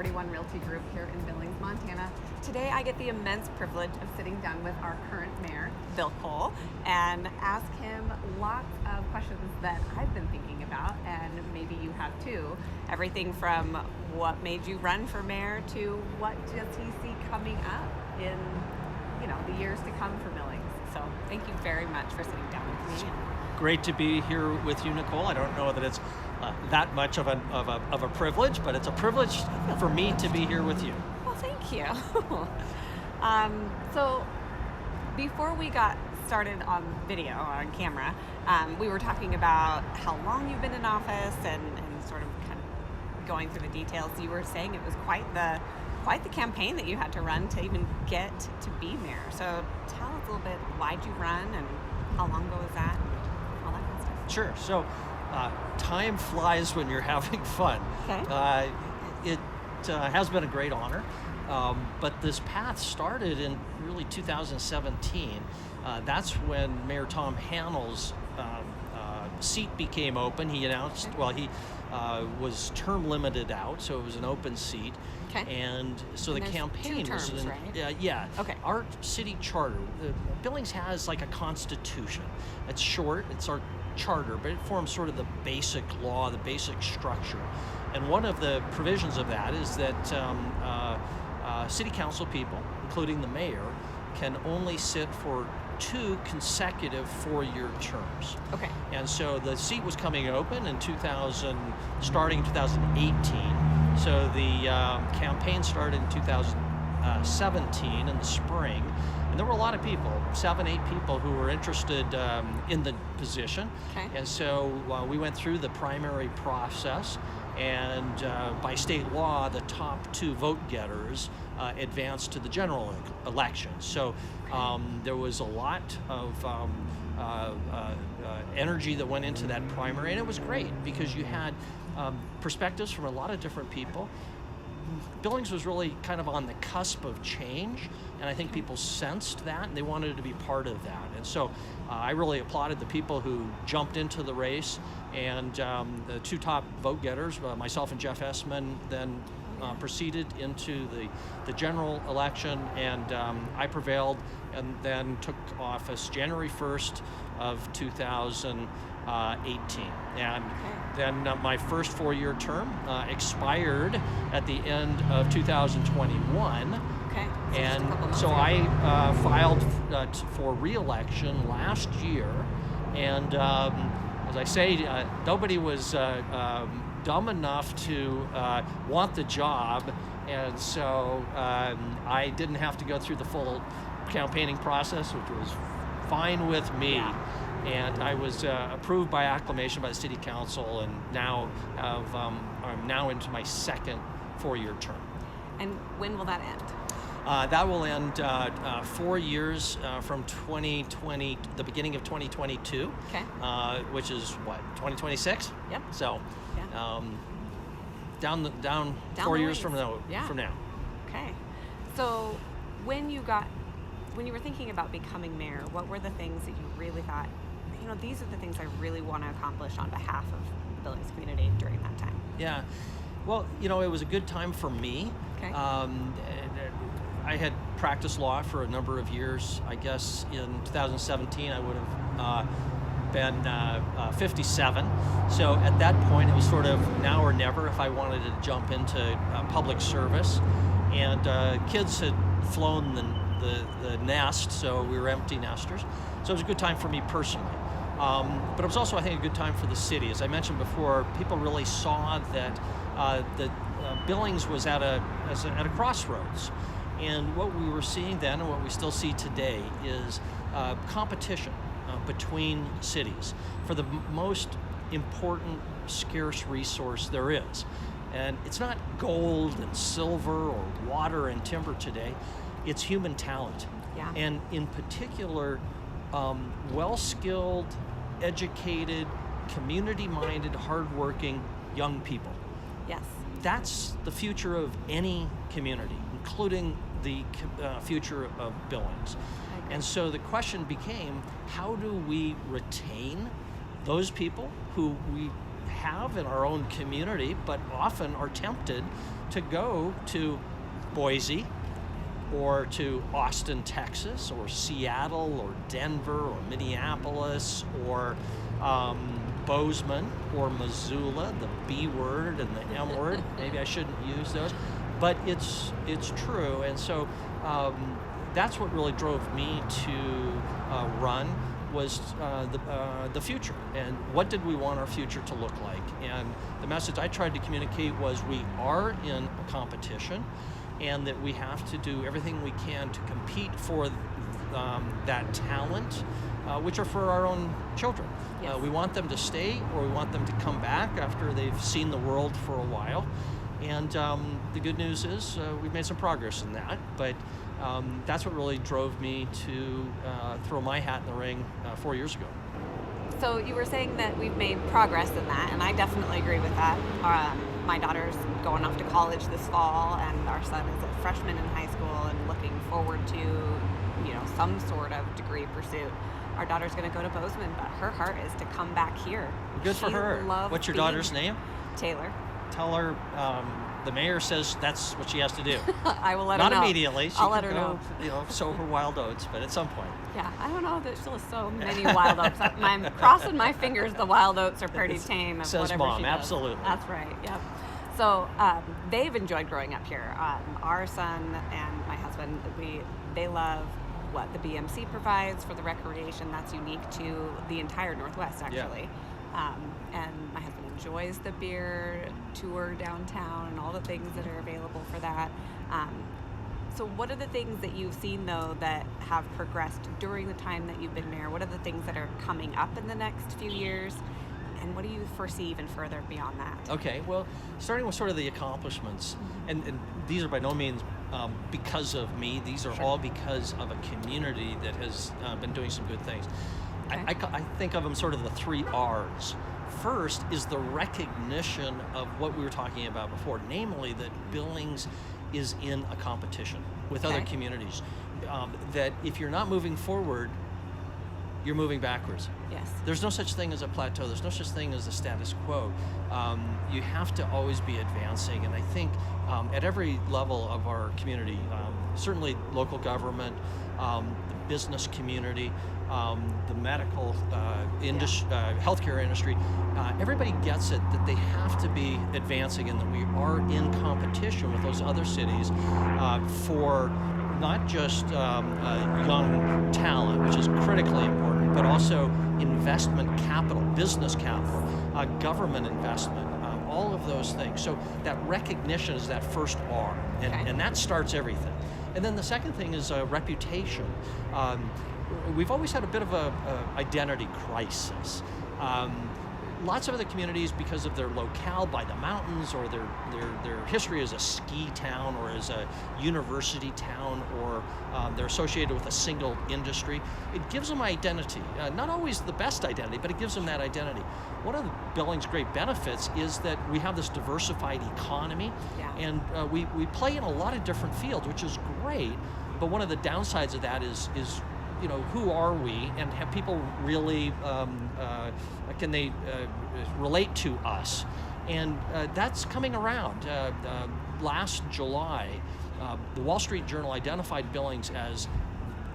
41 Realty Group here in Billings, Montana. Today I get the immense privilege of sitting down with our current mayor, Bill Cole, and ask him lots of questions that I've been thinking about, and maybe you have too. Everything from what made you run for mayor to what does he see coming up in the years to come for Billings. So thank you very much for sitting down with me. Great to be here with you, Nicole. I don't know that it's that much of a privilege, but it's a privilege for me to be here with you. Well, thank you. So before we got started on video, on camera, we were talking about how long you've been in office and sort of kind of going through the details. You were saying it was quite the campaign that you had to run to even get to be mayor. So tell us a little bit, why'd you run and how long ago was that? All that kind of stuff. Sure. So time flies when you're having fun. Okay. It has been a great honor, but this path started in really 2017. That's when Mayor Tom Hanel's seat became open. He announced, he was term limited out, so it was an open seat. Okay. And so the campaign 2 terms, was right? Yeah. Okay. Our city charter, Billings has like a constitution. It's short, it's our charter, but it forms sort of the basic law, the basic structure. And one of the provisions of that is that city council people, including the mayor, can only sit for 2 consecutive 4-year terms. Okay. And so the seat was coming open in starting in 2018. So the campaign started in 2017 in the spring, and there were a lot of people, 7, 8 people who were interested in the position. Okay. And so we went through the primary process, and by state law, the top 2 vote getters advanced to the general election. So there was a lot of energy that went into that primary, and it was great because you had perspectives from a lot of different people. Billings was really kind of on the cusp of change, and I think people sensed that, and they wanted to be part of that. And so I really applauded the people who jumped into the race, and the 2 top vote getters, myself and Jeff Essman, then proceeded into the general election, and I prevailed and then took office January 1st of 2018. And then my first 4-year term expired at the end of 2021. Okay. And so I filed for re-election last year, and as I say, nobody was dumb enough to want the job, and so I didn't have to go through the full campaigning process, which was fine with me. Yeah. And I was approved by acclamation by the city council, and now I'm now into my second 4-year term. And when will that end? That will end 4 years from 2020, the beginning of 2022. Okay. Which is what, 2026? Yep. So, Yeah. down 4 the years ways. from now. Yeah. From now. Okay. So when you were thinking about becoming mayor, what were the things that you really thought, these are the things I really want to accomplish on behalf of the Billings community during that time? Yeah. Well, it was a good time for me. Okay. I had practiced law for a number of years. I guess in 2017 I would have been 57. So at that point it was sort of now or never if I wanted to jump into public service. And kids had flown the nest, so we were empty nesters. So it was a good time for me personally. But it was also, I think, a good time for the city. As I mentioned before, people really saw that Billings was at a crossroads. And what we were seeing then and what we still see today is competition between cities for the most important, scarce resource there is. And it's not gold and silver or water and timber today, it's human talent. Yeah. And in particular, well-skilled, educated, community-minded, hardworking young people. Yes. That's the future of any community, including the future of Billings. And so the question became, how do we retain those people who we have in our own community, but often are tempted to go to Boise or to Austin, Texas, or Seattle, or Denver, or Minneapolis, or Bozeman, or Missoula, the B word and the M word. Maybe I shouldn't use those, but it's true. And so that's what really drove me to run, was the future, and what did we want our future to look like. And the message I tried to communicate was we are in a competition, and that we have to do everything we can to compete for that talent, which are for our own children. Yes. We want them to stay, or we want them to come back after they've seen the world for a while. And the good news is we've made some progress in that, but that's what really drove me to throw my hat in the ring 4 years ago. So you were saying that we've made progress in that, and I definitely agree with that. My daughter's going off to college this fall, and our son is a freshman in high school and looking forward to, some sort of degree pursuit. Our daughter's going to go to Bozeman, but her heart is to come back here. Good for She her. loves What's your being daughter's here. name? Taylor. Tell her the mayor says that's what she has to do. I will let her Not know. immediately. She I'll can let her go, know. Sow her wild oats, but at some point. Yeah, I don't know that she'll have so many wild oats. I'm crossing my fingers the wild oats are pretty tame. Of Says whatever Mom, she does. absolutely. That's right, yep. So they've enjoyed growing up here. Our son and my husband, they love what the BMC provides for the recreation. That's unique to the entire Northwest, actually. And my husband enjoys the beer tour downtown and all the things that are available for that. So what are the things that you've seen, though, that have progressed during the time that you've been mayor? What are the things that are coming up in the next few years? And what do you foresee even further beyond that? Okay, well, starting with sort of the accomplishments, and these are by no means because of me. These are Sure. all because of a community that has been doing some good things. Okay. I think of them sort of the 3 R's. First is the recognition of what we were talking about before, namely that Billings is in a competition with other Okay. communities. That if you're not moving forward, you're moving backwards. Yes. There's no such thing as a plateau. There's no such thing as the status quo. You have to always be advancing. And I think at every level of our community, certainly local government, the business community, the medical industry, healthcare industry, everybody gets it that they have to be advancing and that we are in competition with those other cities for not just young talent, which is critically important, but also investment capital, business capital, government investment, all of those things. So that recognition is that first R, and that starts everything. And then the second thing is reputation. We've always had a bit of a identity crisis. Lots of other communities, because of their locale by the mountains, or their history as a ski town, or as a university town, or they're associated with a single industry, it gives them identity. Not always the best identity, but it gives them that identity. One of the Billings' great benefits is that we have this diversified economy, and we play in a lot of different fields, which is great, but one of the downsides of that is who are we, and have people really, can they relate to us? And that's coming around. Last July, the Wall Street Journal identified Billings as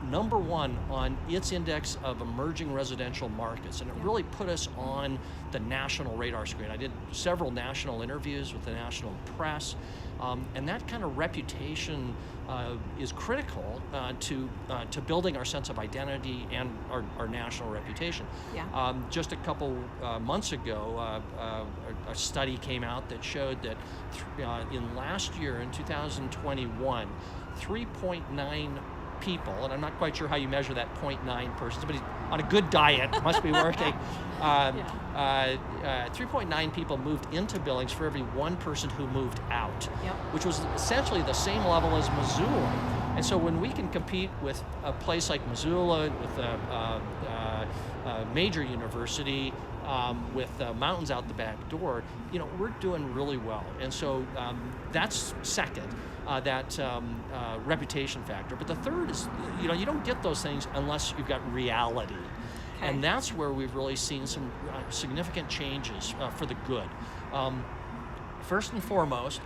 #1 on its index of emerging residential markets, and it really put us on the national radar screen. I did several national interviews with the national press, and that kind of reputation is critical to building our sense of identity and our national reputation. Yeah. Just a couple months ago, a study came out that showed that in last year, in 2021, 3.9 people, and I'm not quite sure how you measure that 0.9 person, somebody on a good diet must be working. 3.9 people moved into Billings for every 1 person who moved out, which was essentially the same level as Missoula. And so when we can compete with a place like Missoula, with a major university, with mountains out the back door, we're doing really well. And so that's second. That reputation factor. But the third is, you don't get those things unless you've got reality. And that's where we've really seen some significant changes for the good. First and foremost,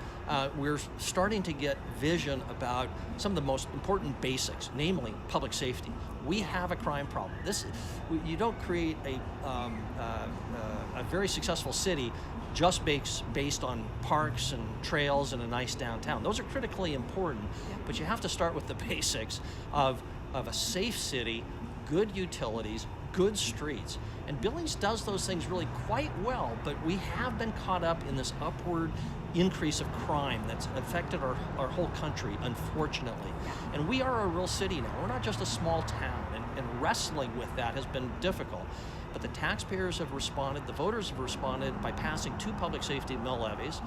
we're starting to get vision about some of the most important basics, namely public safety. We have a crime problem. You don't create a very successful city just based on parks and trails and a nice downtown. Those are critically important, but you have to start with the basics of a safe city, good utilities, good streets. And Billings does those things really quite well, but we have been caught up in this upward increase of crime that's affected our whole country, unfortunately. And we are a real city now. We're not just a small town, and wrestling with that has been difficult. But the taxpayers have responded, the voters have responded by passing 2 public safety mill levies.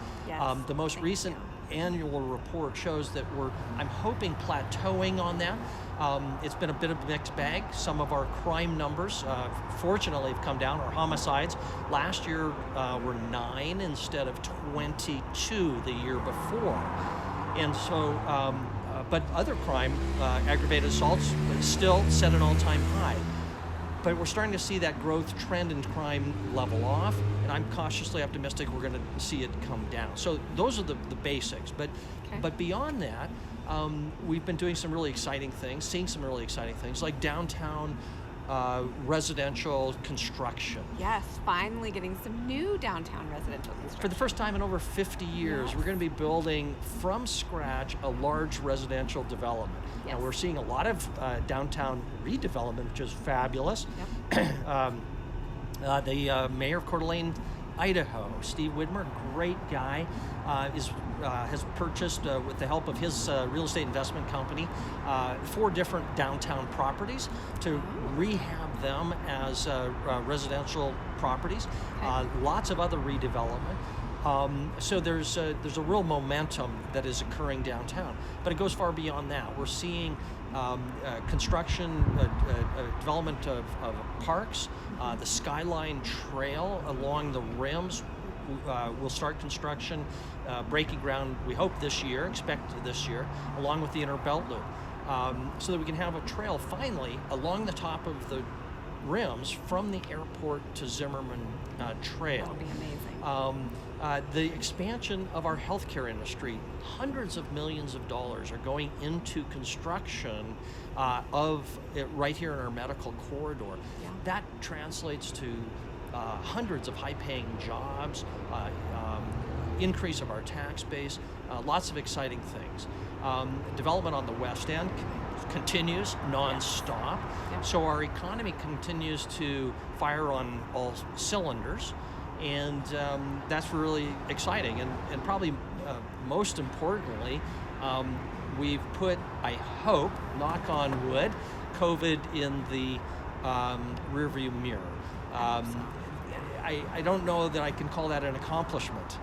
The most recent annual report shows that I'm hoping, plateauing on that. It's been a bit of a mixed bag. Some of our crime numbers, fortunately, have come down. Our homicides last year were 9 instead of 22 the year before. And so, but other crime, aggravated assaults, still set an all-time high. But we're starting to see that growth trend in crime level off, and I'm cautiously optimistic we're going to see it come down. So those are the basics. But beyond that, we've been doing some really exciting things, seeing some really exciting things, like downtown residential construction. Yes, finally getting some new downtown residential construction. For the first time in over 50 years, we're going to be building from scratch a large residential development. Now, we're seeing a lot of downtown redevelopment, which is fabulous. The mayor of Coeur d'Alene, Idaho, Steve Widmer, great guy, has purchased, with the help of his real estate investment company, 4 different downtown properties to rehab them as residential properties. Lots of other redevelopment. So there's a real momentum that is occurring downtown, but it goes far beyond that. We're seeing construction, development of parks, the Skyline Trail along the rims. We'll start construction, breaking ground, we hope expect this year, along with the Inner Belt Loop, so that we can have a trail finally along the top of the rims from the airport to Zimmerman Trail. That'll be amazing. The expansion of our healthcare industry, hundreds of millions of dollars are going into construction of it right here in our medical corridor. That translates to hundreds of high-paying jobs, increase of our tax base, lots of exciting things. Development on the West End continues nonstop, so our economy continues to fire on all cylinders, and that's really exciting. And probably most importantly, we've put, I hope, knock on wood, COVID in the rearview mirror. I don't know that I can call that an accomplishment.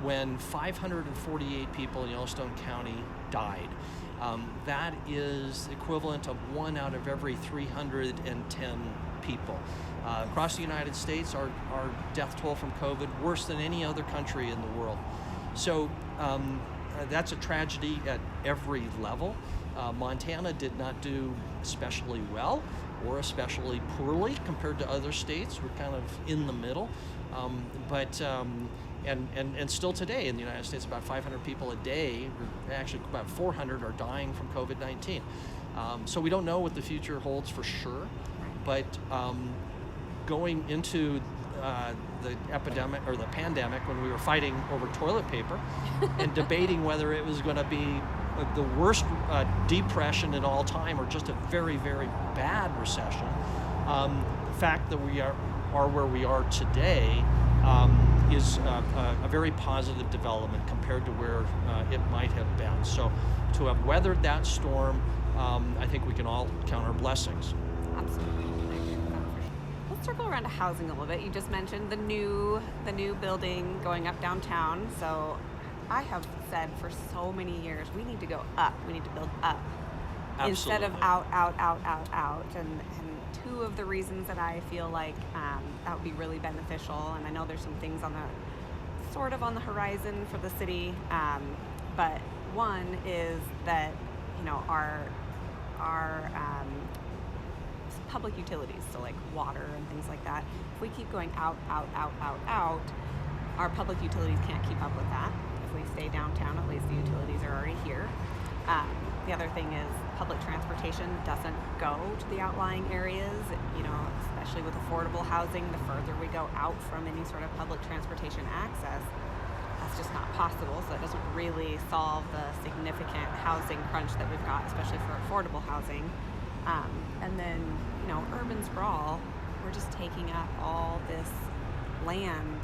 When 548 people in Yellowstone County died, that is equivalent of 1 out of every 310 people. Across the United States, our death toll from COVID, worse than any other country in the world. So that's a tragedy at every level. Montana did not do especially well or especially poorly compared to other states. We're kind of in the middle. And still today in the United States, about 500 people a day, or actually about 400, are dying from COVID-19. So we don't know what the future holds for sure, but going into the epidemic or the pandemic, when we were fighting over toilet paper and debating whether it was going to be the worst depression in all time or just a very, very bad recession, the fact that we are where we are today is a very positive development compared to where it might have been. So to have weathered that storm, I think we can all count our blessings. Absolutely. Let's circle around to housing a little bit. You just mentioned the new building going up downtown. So I have said for so many years, we need to go up. We need to build up. Absolutely. Instead of out. And two of the reasons that I feel like that would be really beneficial, and I know there's some things on the horizon for the city, but one is that our public utilities, so like water and things like that. If we keep going out, our public utilities can't keep up with that. If we stay downtown, at least the utilities are already here. The other thing is public transportation doesn't go to the outlying areas, especially with affordable housing. The further we go out from any sort of public transportation access, that's just not possible. So it doesn't really solve the significant housing crunch that we've got, especially for affordable housing. And then, urban sprawl, we're just taking up all this land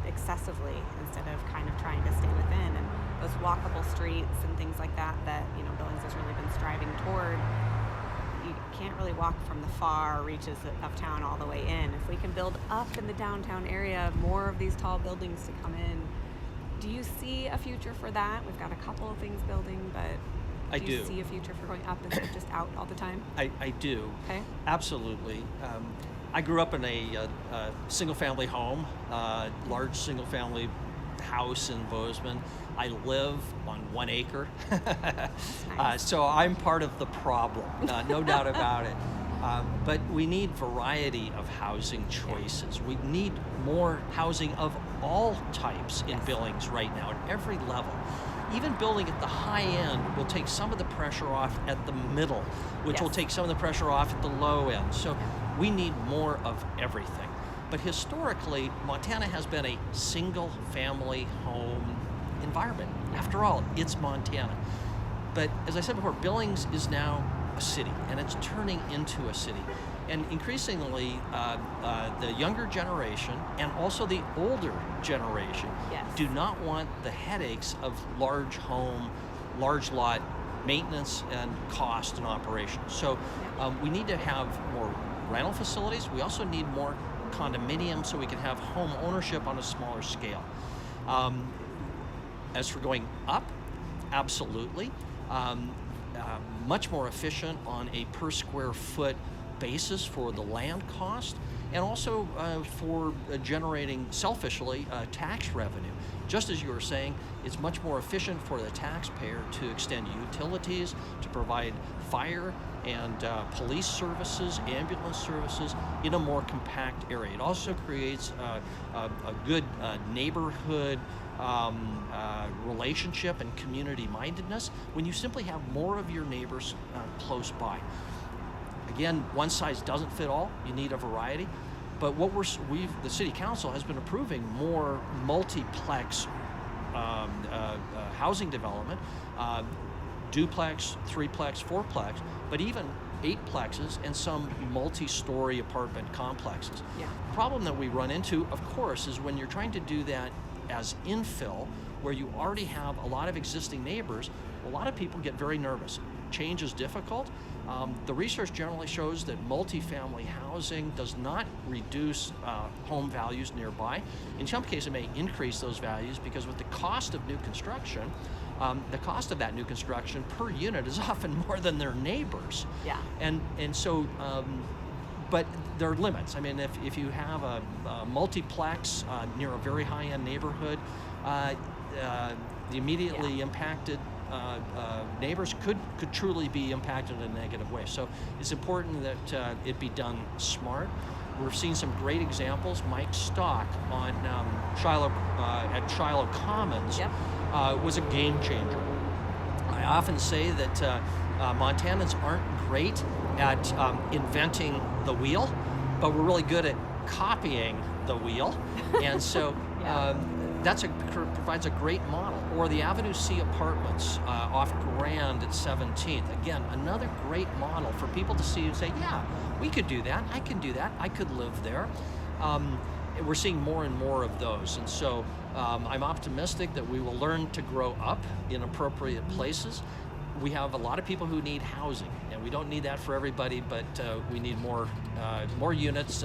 excessively instead of kind of trying to stay within. And those walkable streets and things like that Billings has really been striving toward. You can't really walk from the far reaches of town all the way in. If we can build up in the downtown area, more of these tall buildings to come in, do you see a future for that? We've got a couple of things building, but do you see a future for going up instead of just out all the time? I do. Okay. Absolutely. I grew up in a single-family home, large single-family house in Bozeman. I live on 1 acre, Nice. so I'm part of the problem, no doubt about it. But we need variety of housing choices. We need more housing of all types in Billings right now at every level. Even building at the high end will take some of the pressure off at the middle, which will take some of the pressure off at the low end. So we need more of everything. But historically, Montana has been a single family home environment. After all, it's Montana. But as I said before, Billings is now a city, and it's turning into a city. And increasingly, the younger generation and also the older generation do not want the headaches of large home, large lot maintenance and cost and operation. So we need to have more rental facilities. We also need more condominiums so we can have home ownership on a smaller scale. As for going up, absolutely. Much more efficient on a per square foot basis for the land cost, and also for generating selfishly tax revenue. Just as you were saying, it's much more efficient for the taxpayer to extend utilities, to provide fire and police services, ambulance services in a more compact area. It also creates a good neighborhood relationship and community mindedness when you simply have more of your neighbors close by. Again, one size doesn't fit all. You need a variety. But what the city council has been approving more multiplex housing development, duplex, threeplex, fourplex, but even eightplexes and some multi-story apartment complexes. Yeah. The problem that we run into, of course, is when you're trying to do that as infill, where you already have a lot of existing neighbors, a lot of people get very nervous. Change is difficult. The research generally shows that multifamily housing does not reduce home values nearby. In some cases, it may increase those values because with the cost of new construction, the cost of that new construction per unit is often more than their neighbors. Yeah. And so, but there are limits. I mean, if you have a multiplex near a very high-end neighborhood, the immediately impacted neighbors could truly be impacted in a negative way. So it's important that it be done smart. We're seeing some great examples. Mike Stock on Shiloh at Shiloh Commons was a game changer. I often say that Montanans aren't great at inventing the wheel, but we're really good at copying the wheel, and so provides a great model. Or the Avenue C Apartments off Grand at 17th. Again, another great model for people to see and say, yeah, we could do that. I can do that. I could live there. We're seeing more and more of those. And so I'm optimistic that we will learn to grow up in appropriate places. We have a lot of people who need housing, and we don't need that for everybody, but we need more units,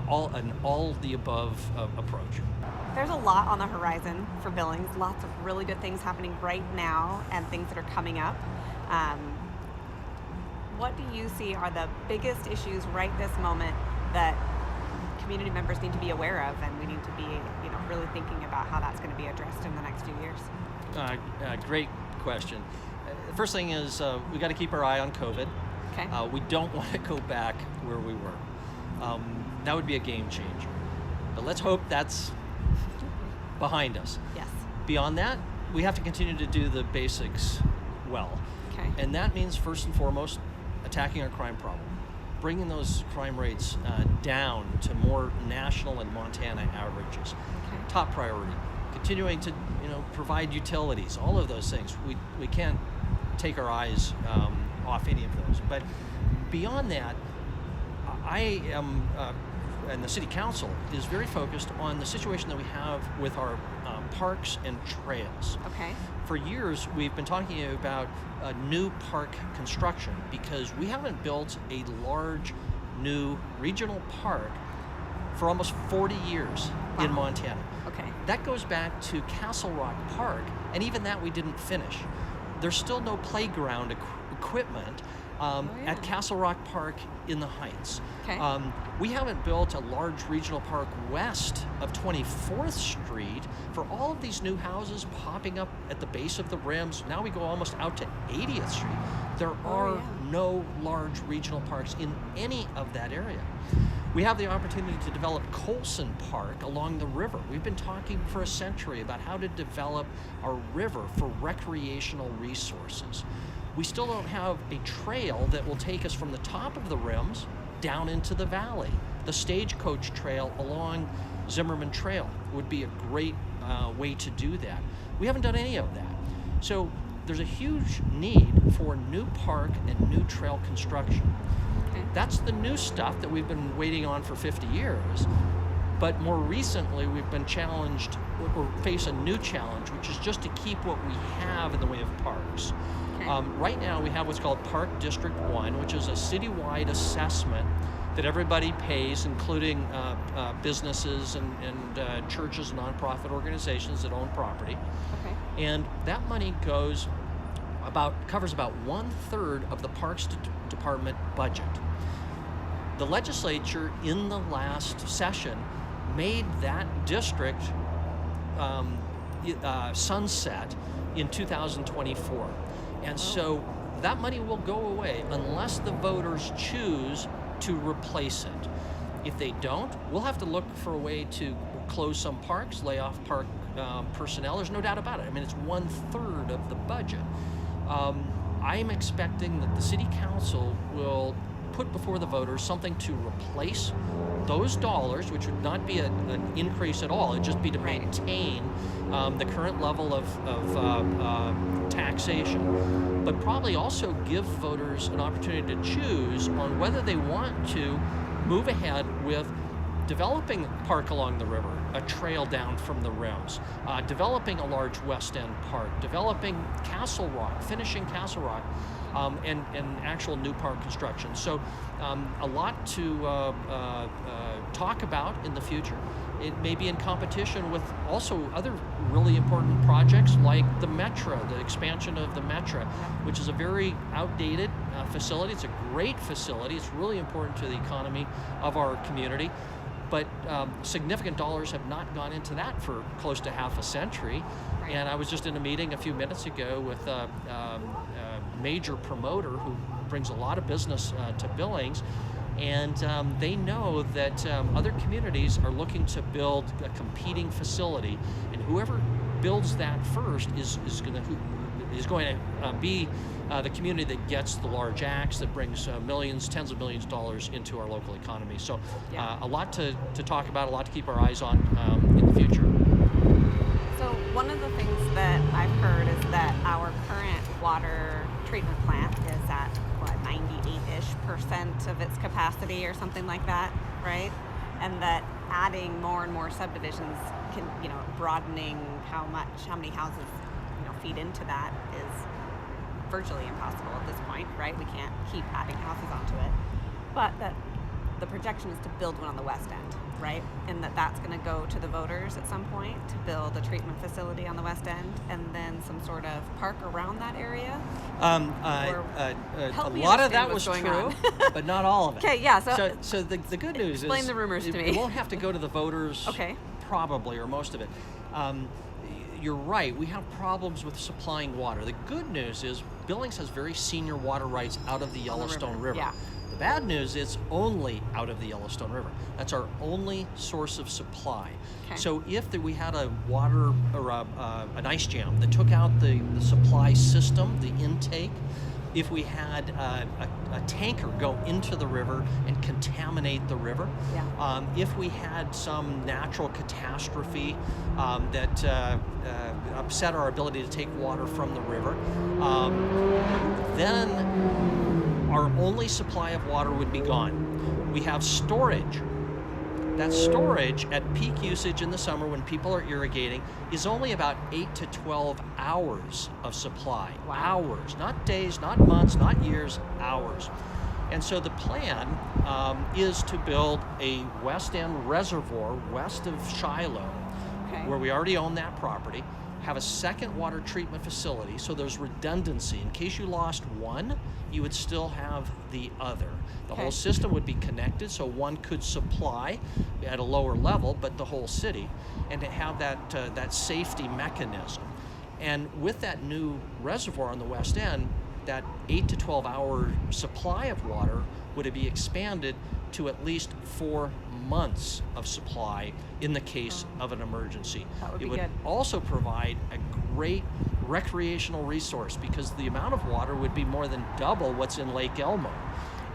all the above approach. There's a lot on the horizon for Billings, lots of really good things happening right now and things that are coming up. What do you see are the biggest issues right this moment that community members need to be aware of, and we need to be really thinking about how that's going to be addressed in the next few years? Great question. The first thing is we got to keep our eye on COVID. Okay. We don't want to go back where we were. That would be a game changer. But let's hope that's behind us. Yes. Beyond that, we have to continue to do the basics well. Okay. And that means, first and foremost, attacking our crime problem, bringing those crime rates down to more national and Montana averages. Okay. Top priority. Continuing to provide utilities, all of those things. We can't take our eyes off any of those. But beyond that, I am, and the City Council is very focused on the situation that we have with our parks and trails. Okay. For years, we've been talking about new park construction because we haven't built a large new regional park for almost 40 years in Montana. Okay. That goes back to Castle Rock Park, and even that we didn't finish. There's still no playground equipment at Castle Rock Park in the Heights. Okay. We haven't built a large regional park west of 24th Street for all of these new houses popping up at the base of the rims. Now we go almost out to 80th Street. There are no large regional parks in any of that area. We have the opportunity to develop Colson Park along the river. We've been talking for a century about how to develop our river for recreational resources. We still don't have a trail that will take us from the top of the rims down into the valley. The Stagecoach Trail along Zimmerman Trail would be a great way to do that. We haven't done any of that. So there's a huge need for new park and new trail construction. Okay. That's the new stuff that we've been waiting on for 50 years. But more recently, we've been challenged or face a new challenge, which is just to keep what we have in the way of parks. Right now, we have what's called Park District 1, which is a citywide assessment that everybody pays, including businesses and churches and nonprofit organizations that own property. Okay. And that money covers about 1/3 of the Parks Department budget. The legislature in the last session made that district sunset in 2024. And so that money will go away unless the voters choose to replace it. If they don't, we'll have to look for a way to close some parks, lay off park personnel. There's no doubt about it. I mean, it's 1/3 of the budget. I'm expecting that the City Council will put before the voters something to replace those dollars, which would not be an increase at all. It'd just be to maintain the current level of taxation, but probably also give voters an opportunity to choose on whether they want to move ahead with developing park along the river, a trail down from the rims, developing a large West End park, developing Castle Rock, finishing Castle Rock, and actual new park construction. So a lot to talk about in the future. It may be in competition with also other really important projects like the Metra, the expansion of the Metra, which is a very outdated facility. It's a great facility. It's really important to the economy of our community. But significant dollars have not gone into that for close to half a century. Right. And I was just in a meeting a few minutes ago with a major promoter who brings a lot of business to Billings. And they know that other communities are looking to build a competing facility. And whoever builds that first is going to be the community that gets the large axe that brings millions, tens of millions of dollars into our local economy. So a lot to talk about, a lot to keep our eyes on in the future. So one of the things that I've heard is that our current water treatment plant is at 98-ish% of its capacity or something like that, right? And that adding more and more subdivisions can, broadening how many houses, feed into that is virtually impossible at this point, right? We can't keep adding houses onto it. But that the projection is to build one on the west end, right? And that's going to go to the voters at some point to build a treatment facility on the west end and then some sort of park around that area. A lot of that was true, but not all of it. Okay, yeah. So the good news is explain the rumors to me. It won't have to go to the voters, okay, probably, or most of it. you're right. We have problems with supplying water. The good news is Billings has very senior water rights out of the Yellowstone River. Yeah. The bad news is only out of the Yellowstone River. That's our only source of supply. Okay. So if we had a water or an ice jam that took out the supply system, the intake, if we had a tanker go into the river and contaminate the river, if we had some natural catastrophe that upset our ability to take water from the river, then our only supply of water would be gone. We have storage. That storage at peak usage in the summer when people are irrigating is only about 8 to 12 hours of supply. Wow. Hours, not days, not months, not years, hours. And so the plan is to build a West End reservoir west of Shiloh, where we already own that property, have a second water treatment facility, so there's redundancy. In case you lost one, you would still have the other. The whole system would be connected, so one could supply at a lower level, but the whole city, and to have that safety mechanism. And with that new reservoir on the West End, that 8 to 12 hour supply of water would be expanded to at least 4 months of supply in the case of an emergency. It would also provide a great recreational resource because the amount of water would be more than double what's in Lake Elmo.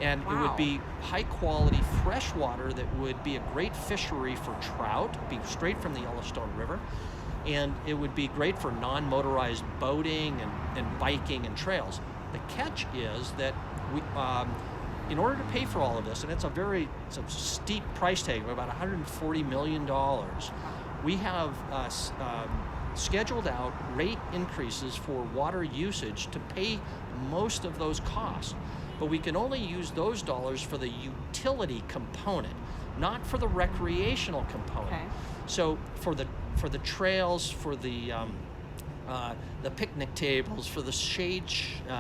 And it would be high quality fresh water that would be a great fishery for trout, be straight from the Yellowstone River. And it would be great for non-motorized boating and biking and trails. The catch is that we, in order to pay for all of this, and it's a steep price tag of about $140 million, we have scheduled out rate increases for water usage to pay most of those costs. But we can only use those dollars for the utility component, not for the recreational component. So for the trails, for the picnic tables, for the shade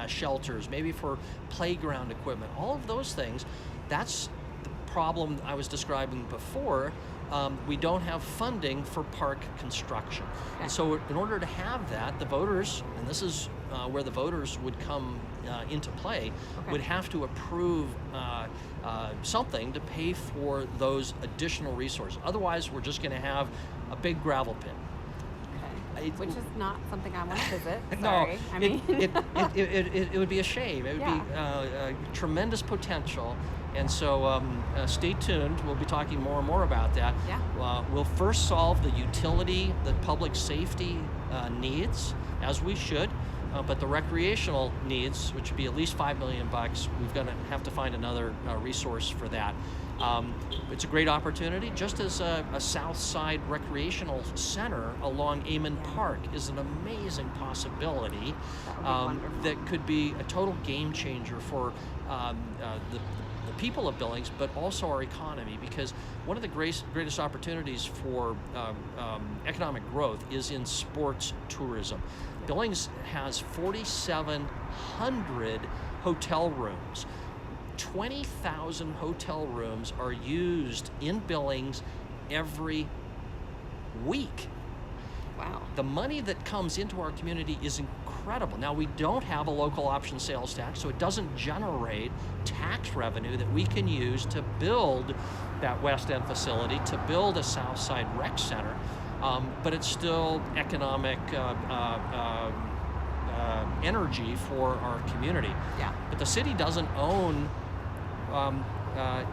shelters, maybe for playground equipment, all of those things, that's the problem I was describing before. We don't have funding for park construction. And so in order to have that, the voters, and this is where the voters would come into play, would have to approve something to pay for those additional resources. Otherwise, we're just going to have a big gravel pit. Which is not something I want to visit. No, Sorry. it would be a shame. It would be tremendous potential. And so stay tuned. We'll be talking more and more about that. We'll first solve the utility, the public safety needs, as we should. But the recreational needs, which would be at least $5 million, we're going to have to find another resource for that. It's a great opportunity, just as a South Side recreational center along Amon Park is an amazing possibility that could be a total game changer for the people of Billings, but also our economy, because one of the greatest opportunities for economic growth is in sports tourism. Billings has 4,700 hotel rooms. 20,000 hotel rooms are used in Billings every week. Wow. The money that comes into our community is incredible. Now, we don't have a local option sales tax, so it doesn't generate tax revenue that we can use to build that West End facility, to build a South Side Rec Center, but it's still economic energy for our community. But the city doesn't own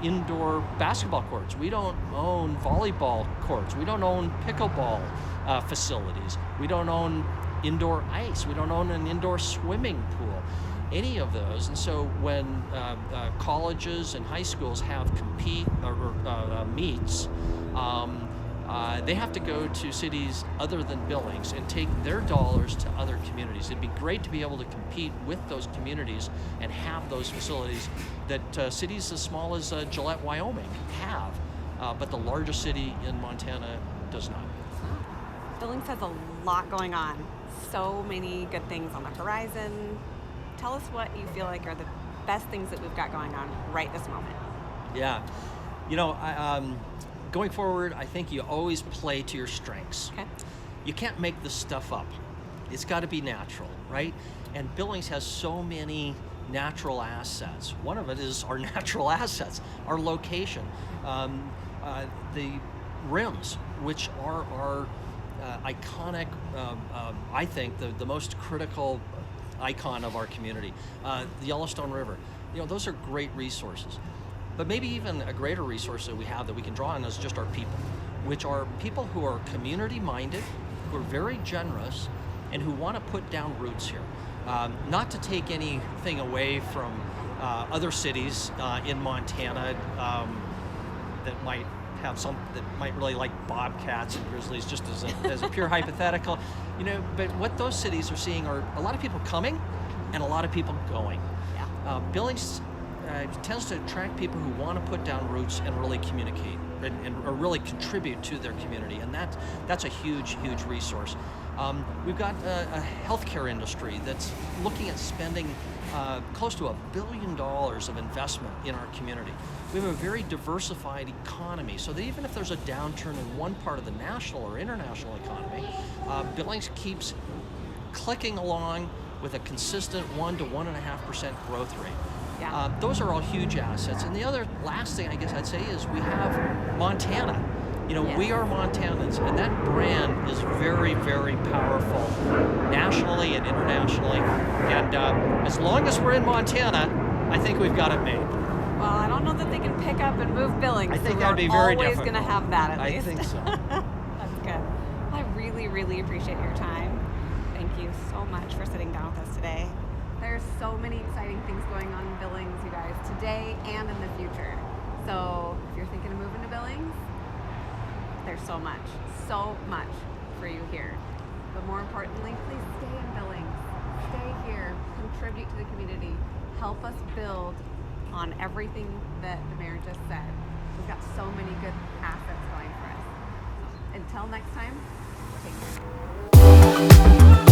indoor basketball courts. We don't own volleyball courts. We don't own pickleball facilities. We don't own indoor ice. We don't own an indoor swimming pool. Any of those. And so when colleges and high schools have meets, they have to go to cities other than Billings and take their dollars to other communities. It'd be great to be able to compete with those communities and have those facilities that cities as small as Gillette, Wyoming have, but the largest city in Montana does not. Billings has a lot going on. So many good things on the horizon. Tell us what you feel like are the best things that we've got going on right this moment. Yeah. You know, going forward, I think you always play to your strengths. you can't make this stuff up. It's got to be natural, right? And Billings has so many natural assets. One of it is our natural assets, our location. The rims, which are our iconic, I think, the most critical icon of our community. The Yellowstone River. Those are great resources. But maybe even a greater resource that we have that we can draw on is just our people, which are people who are community-minded, who are very generous, and who want to put down roots here. Not to take anything away from other cities in Montana that might really like bobcats and grizzlies, just as a pure hypothetical, but what those cities are seeing are a lot of people coming and a lot of people going. Yeah. Billings tends to attract people who want to put down roots and really communicate or really contribute to their community, and that's a huge resource. We've got a healthcare industry that's looking at spending close to $1 billion of investment in our community. We have a very diversified economy, so that even if there's a downturn in one part of the national or international economy, Billings keeps clicking along with a consistent 1 to 1.5% growth rate. Yeah. Those are all huge assets. And the last thing I guess I'd say is we have Montana. Yes. We are Montanans, and that brand is very, very powerful nationally and internationally. And as long as we're in Montana, I think we've got it made. Well, I don't know that they can pick up and move Billings. I think so that'd be we're very always different. going to have that at least. I think so. That's good. I really appreciate your time. Thank you so much for sitting down with us today. There's so many exciting things going on in Billings, you guys, today and in the future. So if you're thinking of moving to Billings, there's so much for you here. But more importantly, please stay in Billings. Stay here, contribute to the community, help us build on everything that the mayor just said. We've got so many good assets going for us. So, until next time, take care.